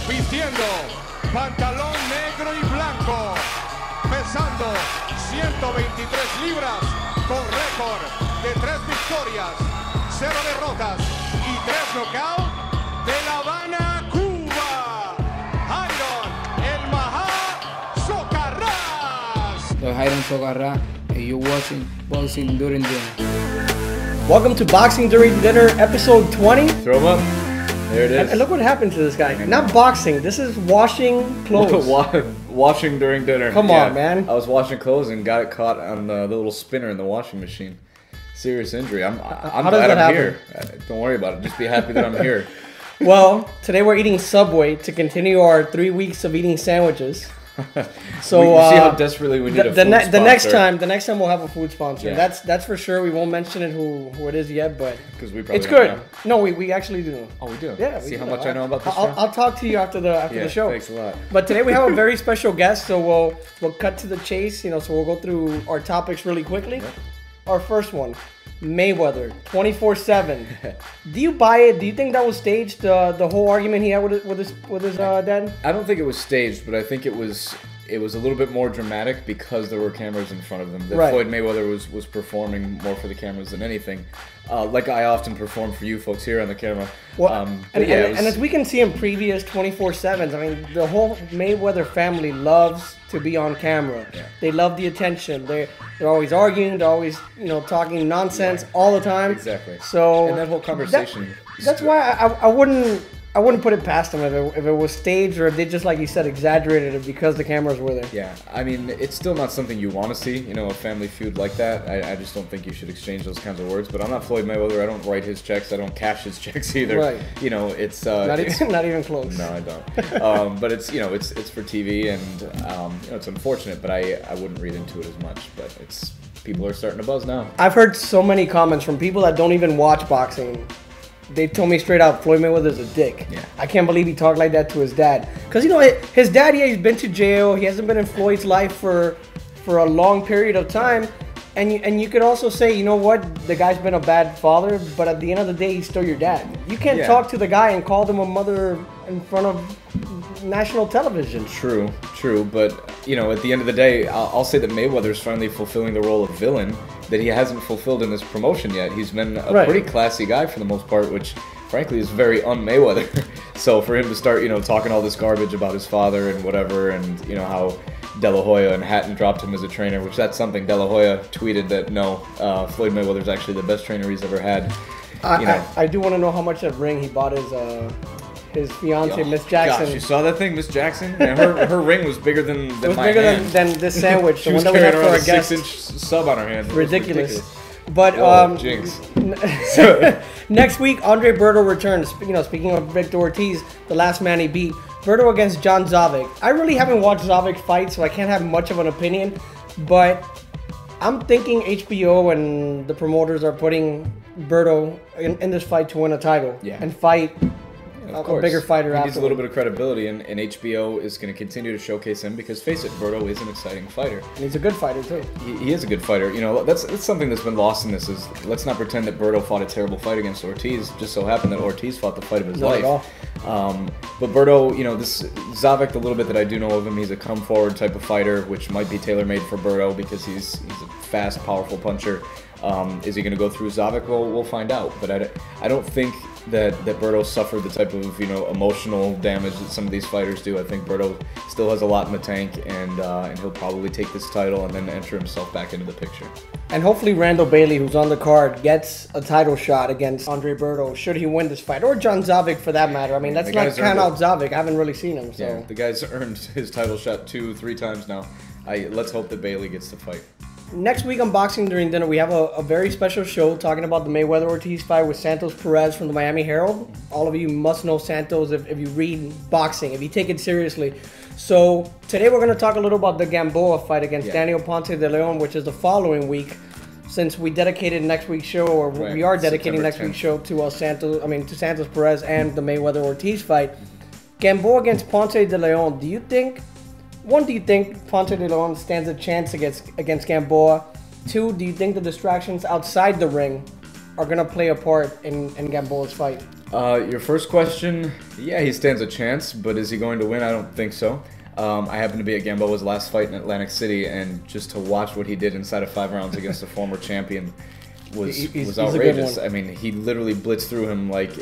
vistiendo pantalón negro y blanco, pesando 123 libras, con récord de 3 victorias, 0 derrotas y 3 knockouts, de La Habana, Cuba, Hairon, el Maja, Socarras. Soy Hairon Socarras, and you're watching Boxing During Dinner. Welcome to Boxing During Dinner, episode 20. Throw him up. There it is. And look what happened to this guy. Not boxing, this is washing clothes. Washing during dinner. Come on, man. I was washing clothes and got it caught on the little spinner in the washing machine. Serious injury. I'm glad I'm here. Don't worry about it. Just be happy that I'm here. Well, today we're eating Subway to continue our 3 weeks of eating sandwiches. So you see how desperately we need a food sponsor. The next time we'll have a food sponsor. Yeah. That's for sure. We won't mention it who it is yet, but because we probably it's good. No, we actually do. Oh, we do. Yeah. See how much I know about this show? I'll talk to you after the show. Thanks a lot. But today we have a very special guest, so we'll cut to the chase. So we'll go through our topics really quickly. Yep. Our first one. Mayweather, 24/7. Do you buy it? Do you think that was staged? The whole argument he had with his dad. I don't think it was staged, but I think it was a little bit more dramatic because there were cameras in front of them. That Floyd Mayweather was performing more for the cameras than anything. Like I often perform for you folks here on the camera. Well, and as we can see in previous 24/7s, I mean, the whole Mayweather family loves to be on camera. Yeah. They love the attention. They're always arguing. They're always talking nonsense all the time. Exactly. So and that whole conversation. That's why I wouldn't put it past them if it was staged or if they just, like you said, exaggerated it because the cameras were there. Yeah, I mean, it's still not something you want to see, a family feud like that. I just don't think you should exchange those kinds of words. But I'm not Floyd Mayweather. I don't write his checks. I don't cash his checks either. Right. It's not even close. No, I don't. But it's it's for TV and it's unfortunate, but I wouldn't read into it as much. But people are starting to buzz now. I've heard so many comments from people that don't even watch boxing. They told me straight out, Floyd Mayweather's a dick. Yeah. I can't believe he talked like that to his dad. Because, his dad, he's been to jail. He hasn't been in Floyd's life for a long period of time. And you could also say, you know what, the guy's been a bad father, but at the end of the day, he's still your dad. You can't talk to the guy and call him a mother in front of national television. True. But, at the end of the day, I'll say that Mayweather's finally fulfilling the role of villain that he hasn't fulfilled in this promotion yet. He's been a pretty classy guy for the most part, which frankly is very un-Mayweather. So for him to start, talking all this garbage about his father and whatever, and how De La Hoya and Hatton dropped him as a trainer, which that's something De La Hoya tweeted that no, Floyd Mayweather's actually the best trainer he's ever had. I do want to know how much that ring he bought his fiance, Miss Jackson. Gosh, you saw that thing, Miss Jackson? Yeah, her ring was bigger than it was bigger than this sandwich. She was carrying around a 6-inch sub on her hand. Ridiculous. But jinx. Next week, Andre Berto returns. Speaking of Victor Ortiz, the last man he beat, Berto against Zaveck. I really haven't watched Zaveck fight, so I can't have much of an opinion. But I'm thinking HBO and the promoters are putting Berto in this fight to win a title and fight a bigger fighter. He needs a little bit of credibility, and HBO is going to continue to showcase him because, face it, Berto is an exciting fighter. And he's a good fighter too. He is a good fighter. That's something that's been lost in this. Is let's not pretend that Berto fought a terrible fight against Ortiz. Just so happened that Ortiz fought the fight of his life. Not at all. But Berto, this Zaveck, the little bit that I do know of him, he's a come forward type of fighter, which might be tailor made for Berto because he's a fast, powerful puncher. Is he going to go through Zaveck? Well, we'll find out. But I don't think that Berto suffered the type of emotional damage that some of these fighters do. I think Berto still has a lot in the tank, and he'll probably take this title and then enter himself back into the picture. And hopefully Randall Bailey, who's on the card, gets a title shot against Andre Berto should he win this fight, or John Zaveck for that matter. I mean, let's not count out Zaveck. I haven't really seen him. So yeah, the guy's earned his title shot 2-3 times now. Let's hope that Bailey gets the fight. Next week on Boxing During Dinner, we have a very special show talking about the Mayweather-Ortiz fight with Santos Perez from the Miami Herald. All of you must know Santos if you read boxing, if you take it seriously. So today we're going to talk a little about the Gamboa fight against Daniel Ponce de Leon, which is the following week, since we dedicated next week's show, or we are dedicating next week's show to Santos Perez and the Mayweather-Ortiz fight. Gamboa against Ponce de Leon. Do you think Ponce de Leon stands a chance against Gamboa? 2, do you think the distractions outside the ring are going to play a part in Gamboa's fight? Your first question, yeah, he stands a chance, but is he going to win? I don't think so. I happened to be at Gamboa's last fight in Atlantic City, and just to watch what he did inside of 5 rounds against a former champion was outrageous. I mean, he literally blitzed through him like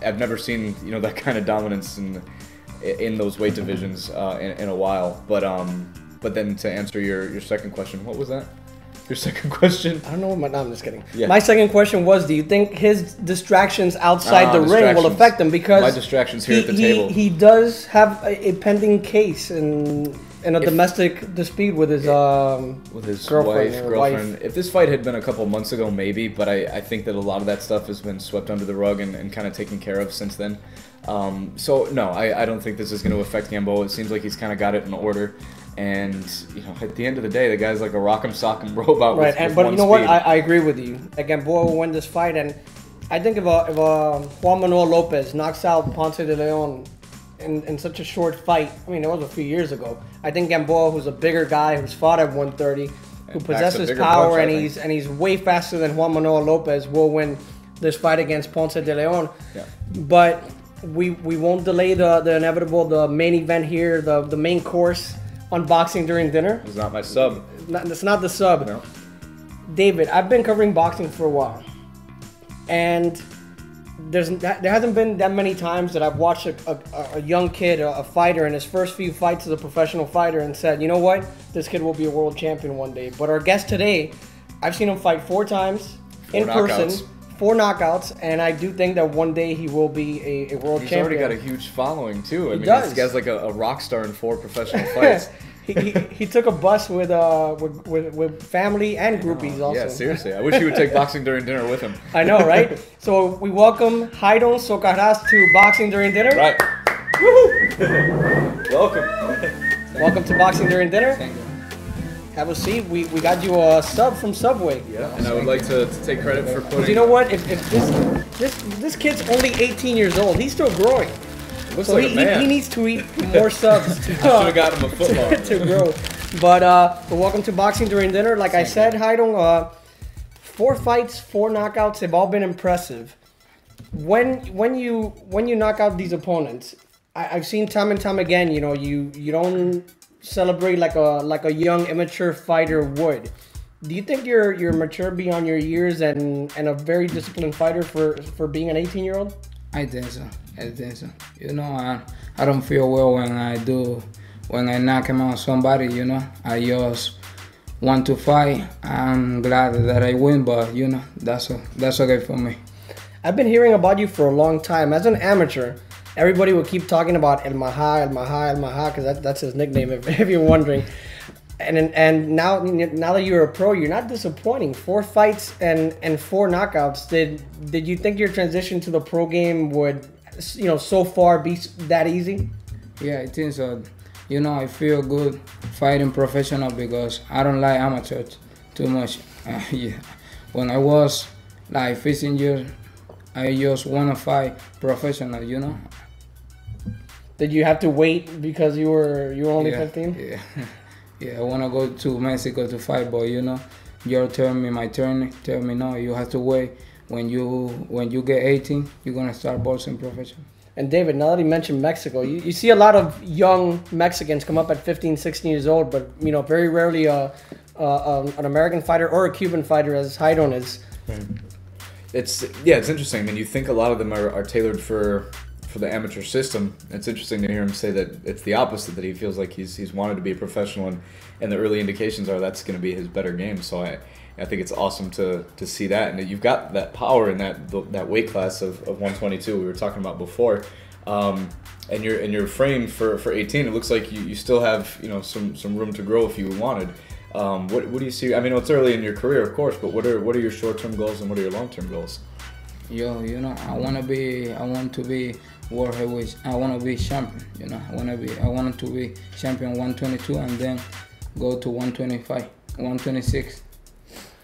I've never seen, you know, that kind of dominance in those weight divisions in a while. But then to answer your second question, what was that? Your second question? I don't know. No, I'm just kidding. Yeah. My second question was, do you think his distractions outside the ring will affect him? Because my distractions here at the table. He does have a pending case in a domestic dispute with his girlfriend. Wife. If this fight had been a couple months ago, maybe, but I think that a lot of that stuff has been swept under the rug and kind of taken care of since then. So no, I don't think this is going to affect Gamboa. It seems like he's kind of got it in order. And, you know, at the end of the day, the guy's like a rock'em sock'em robot. Right, but you know what? I agree with you. Gamboa will win this fight, and I think if Juan Manuel Lopez knocks out Ponce de Leon in such a short fight, I mean, it was a few years ago. I think Gamboa, who's a bigger guy, who's fought at 130, who possesses power, punch, and he's way faster than Juan Manuel Lopez, will win this fight against Ponce de Leon. Yeah. But we won't delay the inevitable, the main event here, the main course. On Boxing During Dinner. It's not my sub. It's not the sub. No. David, I've been covering boxing for a while. And there hasn't been that many times that I've watched a young kid, a fighter, in his first few fights as a professional fighter and said, you know what? This kid will be a world champion one day. But our guest today, I've seen him fight 4 times in person. 4 knockouts, and I do think that one day he will be a world champion. He's already got a huge following too. I mean, this guy's like a rock star in 4 professional fights. he took a bus with family and groupies also. Yeah, seriously. I wish he would take Boxing During Dinner with him. I know, right? So we welcome Hairon Socarras to Boxing During Dinner. Right. Woohoo! Welcome. Welcome to Boxing During Dinner. Thank you. Have a seat. We got you a sub from Subway. Yeah, and I would like to take credit for putting... You know what? If this kid's only 18 years old, he's still growing. Looks like a man. He needs to eat more subs I should have got him a foot long. to grow. But welcome to Boxing During Dinner. Like I said, Hairon, 4 fights, 4 knockouts. They've all been impressive. When you knock out these opponents, I've seen time and time again. You know, you don't celebrate like a young immature fighter would. Do you think you're mature beyond your years and a very disciplined fighter for being an 18-year-old? I think so. You know, I don't feel well when I knock him out somebody, you know. I just want to fight. I'm glad that I win, but you know, that's okay for me. I've been hearing about you for a long time. As an amateur, everybody will keep talking about El Maja, because that's his nickname, if you're wondering. And now that you're a pro, you're not disappointing. 4 fights and 4 knockouts. Did you think your transition to the pro game would, you know, so far be that easy? Yeah, I think so. You know, I feel good fighting professional because I don't like amateurs too much. Yeah. When I was like 15 years, I just want to fight professional, you know. Did you have to wait because you were only 15? Yeah. Yeah, I want to go to Mexico to fight, but you know, your turn, my turn, tell me no, you have to wait. When you get 18, you're going to start boxing professional. And David, now that he mentioned Mexico, you see a lot of young Mexicans come up at 15, 16 years old, but you know, very rarely an American fighter or a Cuban fighter as Hairon is. It's interesting. I mean, you think a lot of them are tailored for the amateur system. It's interesting to hear him say that it's the opposite, that he feels like he's wanted to be a professional, and the early indications are that's going to be his better game. So I think it's awesome to see that, and that you've got that power in that weight class of 122 we were talking about before, and your frame for 18. It looks like you still have, you know, some room to grow if you wanted. What do you see? I mean, it's early in your career, of course, but what are your short-term goals and what are your long-term goals? You know, I want to be world heavyweight. I want to be champion. You know, I want to be champion 122 and then go to 125, 126.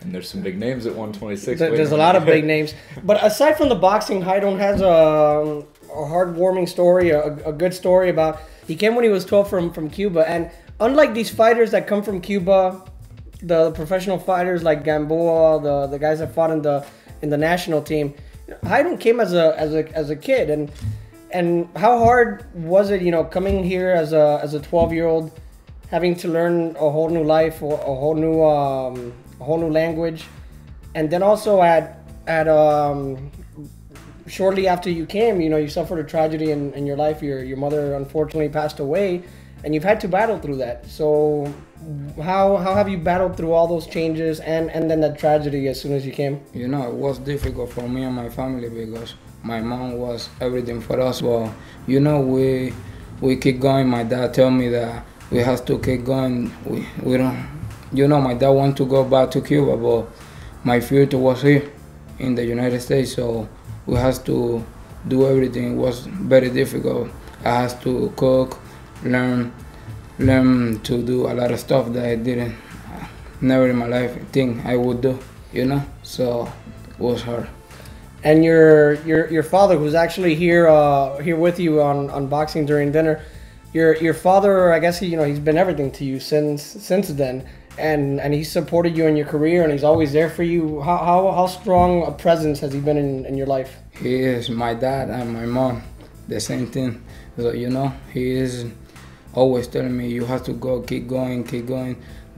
And there's some big names at 126. There's a lot of big names. But aside from the boxing, Hairon has a heartwarming story, a good story about he came when he was 12 from Cuba. And unlike these fighters that come from Cuba, the professional fighters like Gamboa, the guys that fought in the national team, Hairon came as a kid, and how hard was it, coming here as a 12-year-old, having to learn a whole new life, or a whole new language, and then also at shortly after you came, you suffered a tragedy in your life. Your mother unfortunately passed away, and you've had to battle through that. So how have you battled through all those changes and then that tragedy as soon as you came? It was difficult for me and my family because my mom was everything for us. But we keep going. My dad told me that we have to keep going. We don't. My dad wanted to go back to Cuba, but my future was here in the United States, so we have to do everything. It was very difficult. I had to cook, learn to do a lot of stuff that I didn't, never in my life think I would do, so it was hard. And your father, who's actually here with you on Boxing During Dinner, your father, I guess he's been everything to you since then, and he supported you in your career, and he's always there for you. How strong a presence has he been in your life? He is my dad and my mom, the same thing. So he is always telling me, you have to go, keep going,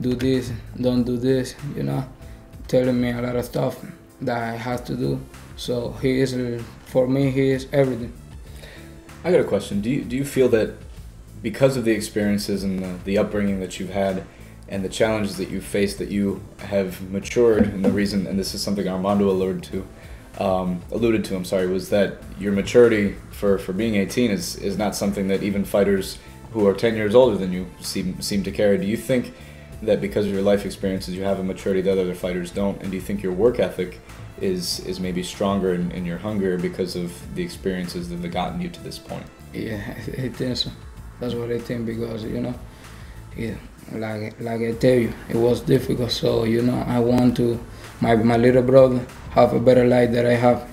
do this, don't do this, telling me a lot of stuff that I have to do. So for me, he is everything. I got a question. Do you feel that because of the experiences and the upbringing that you've had and the challenges that you've faced, that you have matured, and the reason, and this is something Armando alluded to, was that your maturity for being 18 is not something that even fighters who are 10 years older than you seem to carry? Do you think that because of your life experiences you have a maturity that other fighters don't? And do you think your work ethic is maybe stronger and you're hungrier because of the experiences that have gotten you to this point? Yeah, I think so. That's what I think, because like I tell you, it was difficult. So I want to my little brother have a better life that I have.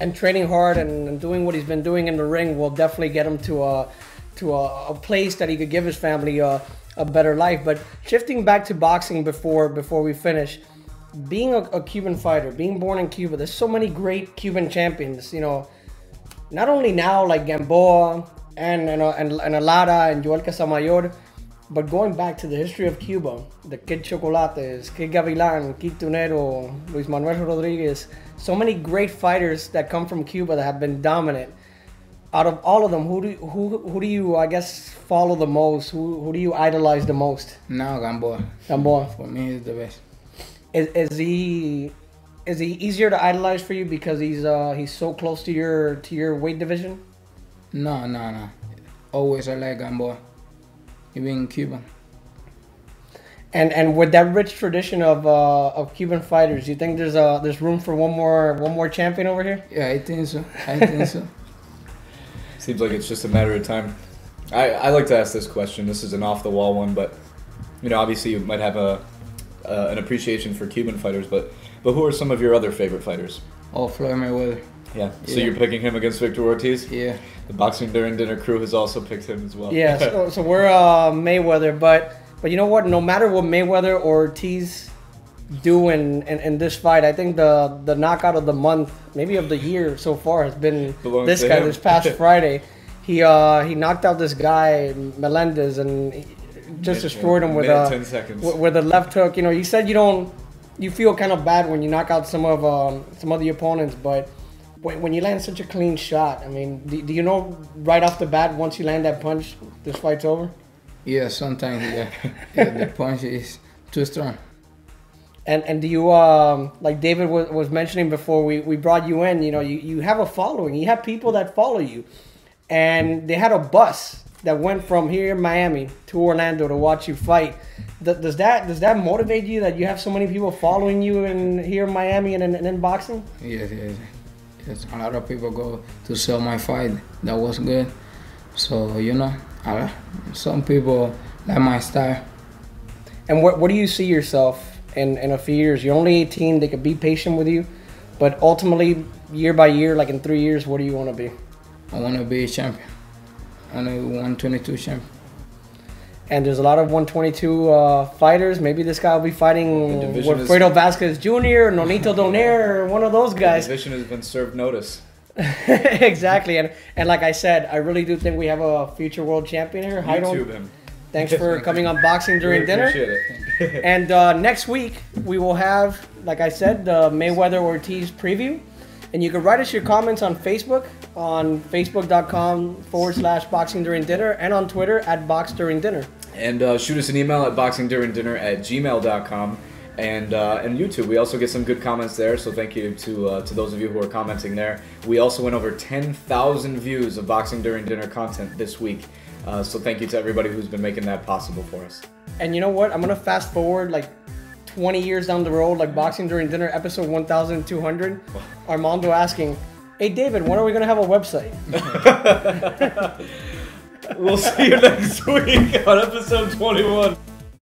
And training hard and doing what he's been doing in the ring will definitely get him to a place that he could give his family a better life. But shifting back to boxing before we finish, being a Cuban fighter, being born in Cuba, there's so many great Cuban champions. Not only now like Gamboa and Lara and Yuriorkis Gamboa, but going back to the history of Cuba, the Kid Chocolates, Kid Gavilan, Kid Tunero, Luis Manuel Rodriguez, so many great fighters that come from Cuba that have been dominant. Out of all of them, who do you, I guess, follow the most? Who do you idolize the most? Now Gamboa. Gamboa. For me, he's the best. Is he easier to idolize for you because he's so close to your weight division? No. Always I like Gamboa, even Cuban. And with that rich tradition of Cuban fighters, do you think there's room for one more champion over here? Yeah, I think so. Seems like it's just a matter of time. I like to ask this question. This is an off-the-wall one, but obviously you might have an appreciation for Cuban fighters, but who are some of your other favorite fighters? Oh, Floyd Mayweather. Yeah. So you're picking him against Victor Ortiz? Yeah. The Boxing During Dinner crew has also picked him as well. Yeah. So we're Mayweather, but you know what? No matter what Mayweather or Ortiz do in this fight, I think the knockout of the month, maybe of the year so far, has been this guy. This past Friday, he knocked out this guy Melendez and just destroyed him with 10 seconds with a left hook. You said you feel kind of bad when you knock out some of the opponents, but when you land such a clean shot, I mean, do you know right off the bat once you land that punch, this fight's over? Yeah, sometimes the punch is too strong. And do you like David was mentioning before we brought you in? You have a following. You have people that follow you, and they had a bus that went from here in Miami to Orlando to watch you fight. Does that motivate you that you have so many people following you here in Miami and in boxing? Yes. A lot of people go to sell my fight. That was good. So some people like my style. And what do you see yourself in a few years? You're only 18. They could be patient with you, but ultimately, year by year, like in 3 years, what do you want to be? I want to be a champion. I want to be 122 champion. And there's a lot of 122 fighters. Maybe this guy will be fighting Wilfredo Vasquez Jr., Nonito Donaire, or one of those guys. The division has been served notice. Exactly. And like I said, I really do think we have a future world champion here. YouTube him. Thanks for coming on Boxing During Dinner. Appreciate it. And next week, we will have, like I said, the Mayweather-Ortiz preview. And you can write us your comments on Facebook, on facebook.com/Boxing During Dinner, and on Twitter @BoxDuringDinner. And shoot us an email at boxingduringdinner@gmail.com. And YouTube, we also get some good comments there, so thank you to those of you who are commenting there. We also went over 10,000 views of Boxing During Dinner content this week, so thank you to everybody who's been making that possible for us. And you know what? I'm gonna fast forward like 20 years down the road, like Boxing During Dinner, episode 1200. Armando asking, "Hey David, when are we gonna have a website?" We'll see you next week on episode 21.